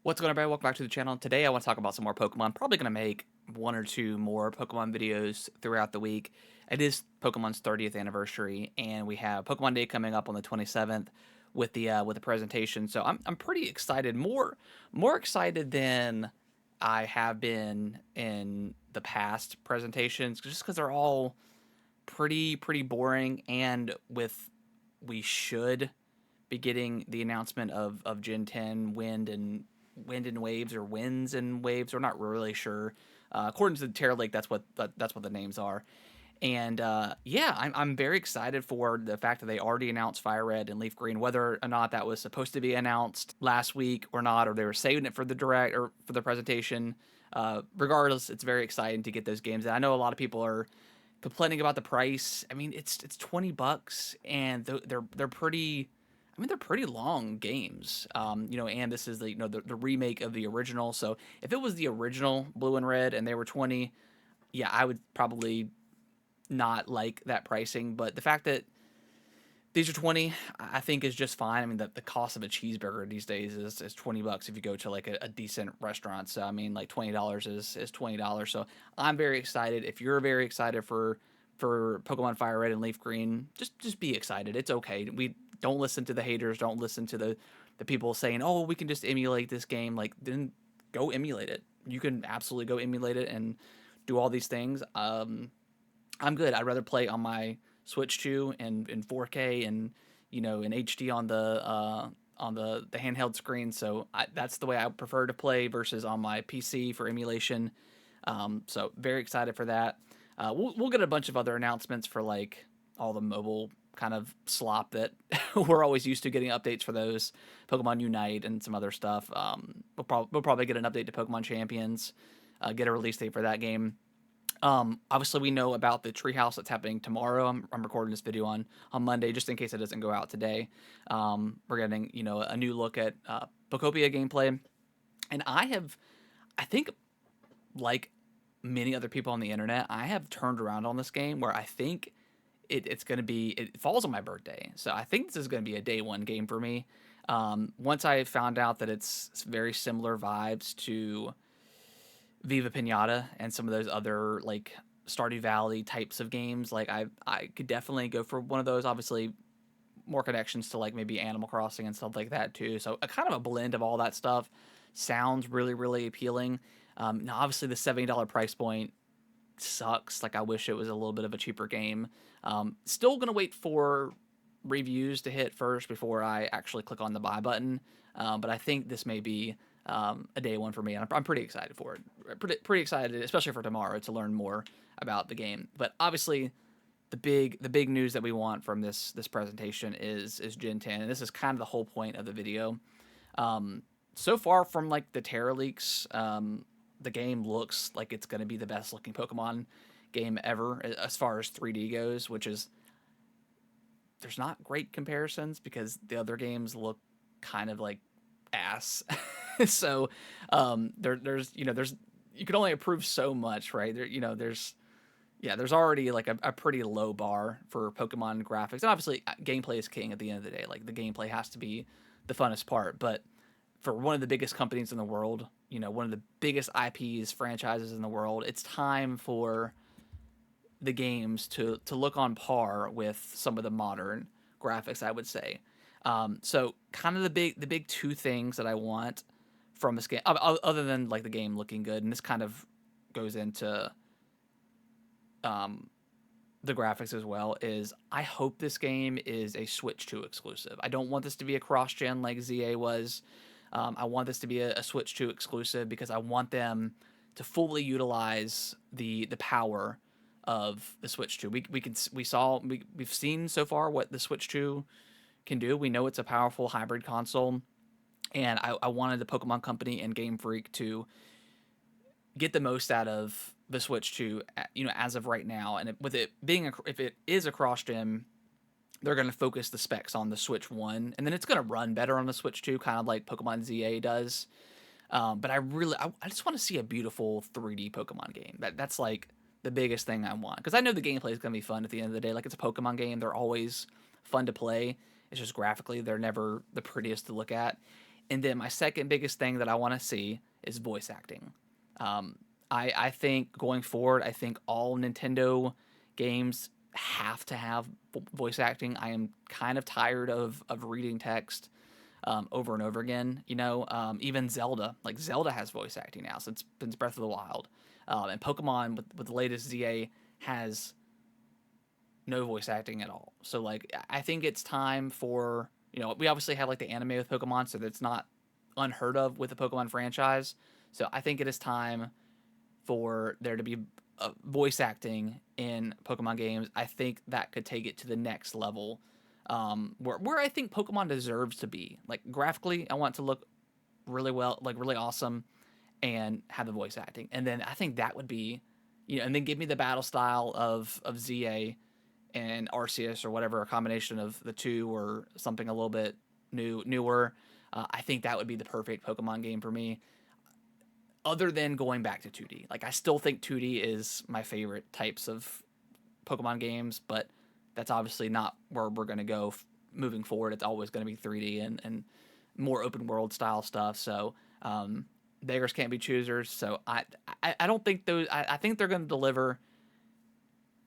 What's going on, everybody? Welcome back to the channel. Today I want to talk about some more Pokemon. Probably going to make one or two more Pokemon videos throughout the week. It is Pokemon's 30th anniversary, and we have Pokemon Day coming up on the 27th with the presentation. So I'm pretty excited, more excited than I have been in the past presentations, just because they're all pretty boring. And with we should be getting the announcement of Gen 10 Wind and Waves, or Winds and Waves. We're not really sure. According to the Terra Lake, that's what the names are. And yeah, I'm very excited for the fact that they already announced Fire Red and Leaf Green. Whether or not that was supposed to be announced last week or not, or they were saving it for the direct or for the presentation. Regardless, it's very exciting to get those games. And I know a lot of people are complaining about the price. I mean, it's $20, and they're pretty. I mean, they're pretty long games, and this is the remake of the original. So if it was the original Blue and Red and they were 20, yeah, I would probably not like that pricing. But the fact that these are 20, I think is just fine. I mean, the cost of a cheeseburger these days is $20 if you go to like a decent restaurant. So I mean, like $20 is $20. So I'm very excited. If you're very excited for Pokemon Fire Red and Leaf Green, just be excited. It's okay. We don't listen to the haters. Don't listen to the people saying, "Oh, we can just emulate this game." Like, then go emulate it. You can absolutely go emulate it and do all these things. I'm good. I'd rather play on my Switch 2 and in 4K and in HD on the handheld screen. So that's the way I prefer to play versus on my PC for emulation. So very excited for that. We'll get a bunch of other announcements for like all the mobile kind of slop that we're always used to getting updates for those. Pokemon Unite and some other stuff. We'll probably get an update to Pokemon Champions. Get a release date for that game. Obviously, we know about the treehouse that's happening tomorrow. I'm recording this video on Monday, just in case it doesn't go out today. We're getting a new look at Pokopia gameplay, and I think, like many other people on the internet, I have turned around on this game where I think it's going to be. It falls on my birthday, so I think this is going to be a day one game for me. Once I found out that it's very similar vibes to Viva Pinata and some of those other like Stardew Valley types of games, like I could definitely go for one of those. Obviously, more connections to like maybe Animal Crossing and stuff like that too. So a kind of a blend of all that stuff sounds really appealing. Now, obviously, the $70 price point sucks. Like, I wish it was a little bit of a cheaper game. Still gonna wait for reviews to hit first before I actually click on the buy button. But I think this may be a day one for me, and I'm pretty excited for it. Pretty excited, especially for tomorrow, to learn more about the game. But obviously, the big news that we want from this presentation is Gen 10, and this is kind of the whole point of the video. So far from like the Terra leaks, the game looks like it's going to be the best looking Pokemon game ever as far as 3D goes, which is, there's not great comparisons because the other games look kind of like ass. So there's you can only improve so much, right? There's already like a pretty low bar for Pokemon graphics, and obviously gameplay is king at the end of the day. Like, the gameplay has to be the funnest part, but for one of the biggest companies in the world, one of the biggest IPs franchises in the world, it's time for the games to look on par with some of the modern graphics, I would say. So kind of the big two things that I want from this game, other than like the game looking good, and this kind of goes into the graphics as well, is I hope this game is a Switch 2 exclusive. I don't want this to be a cross-gen like ZA was. I want this to be a Switch 2 exclusive because I want them to fully utilize the power of the Switch 2. We've seen so far what the Switch 2 can do. We know it's a powerful hybrid console, and I wanted the Pokemon Company and Game Freak to get the most out of the Switch 2, as of right now. And with it being if it is a cross gen, they're going to focus the specs on the Switch 1, and then it's going to run better on the Switch 2, kind of like Pokemon ZA does. But I just want to see a beautiful 3D Pokemon game. That's like the biggest thing I want, because I know the gameplay is going to be fun at the end of the day. Like, it's a Pokemon game. They're always fun to play. It's just graphically, they're never the prettiest to look at. And then my second biggest thing that I want to see is voice acting. Um, I think going forward, I think all Nintendo games have to have voice acting. I am kind of tired of reading text over and over again. Even Zelda, like Zelda has voice acting now since Breath of the Wild, and Pokemon with the latest ZA has no voice acting at all. So like I think it's time for we obviously have like the anime with Pokemon, so that's not unheard of with the Pokemon franchise. So I think it is time for there to be voice acting in Pokemon games. I think that could take it to the next level, where I think Pokemon deserves to be. Like graphically, I want it to look really well, like really awesome, and have the voice acting. And then I think that would be, and then give me the battle style of ZA and Arceus or whatever, a combination of the two or something a little bit newer. I think that would be the perfect Pokemon game for me. Other than going back to 2D, like I still think 2D is my favorite types of Pokemon games, but that's obviously not where we're going to go moving forward. It's always going to be 3D and more open world style stuff. So beggars can't be choosers. So I don't think those. I think they're going to deliver.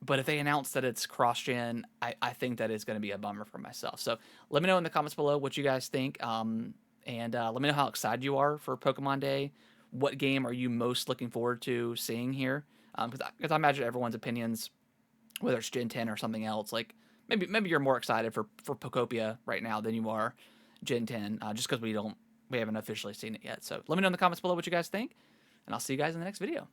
But if they announce that it's cross-gen, I think that is going to be a bummer for myself. So let me know in the comments below what you guys think. And let me know how excited you are for Pokemon Day. What game are you most looking forward to seeing here? Because I imagine everyone's opinions, whether it's Gen 10 or something else, like maybe you're more excited for Pokopia right now than you are Gen 10, just because we haven't officially seen it yet. So let me know in the comments below what you guys think, and I'll see you guys in the next video.